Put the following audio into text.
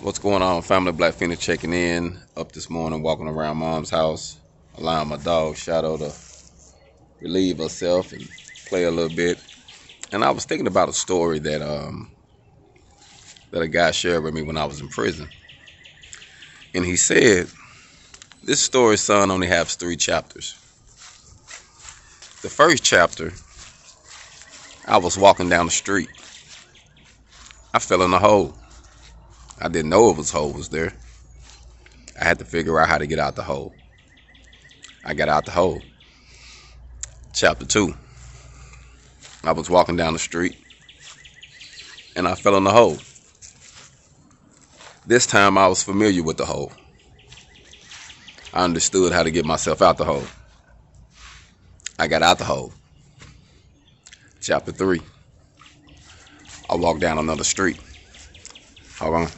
What's going on, family? Black Phoenix checking in. Up this morning, walking around mom's house, allowing my dog Shadow to relieve herself and play a little bit. And I was thinking about a story that a guy shared with me when I was in prison. And he said, this story, son, only has 3 chapters. The first chapter, I was walking down the street. I fell in a hole. I didn't know it was hole was there. I had to figure out how to get out the hole. I got out the hole. Chapter 2, I was walking down the street and I fell in the hole. This time I was familiar with the hole. I understood how to get myself out the hole. I got out the hole. Chapter 3, I walked down another street. Hold on.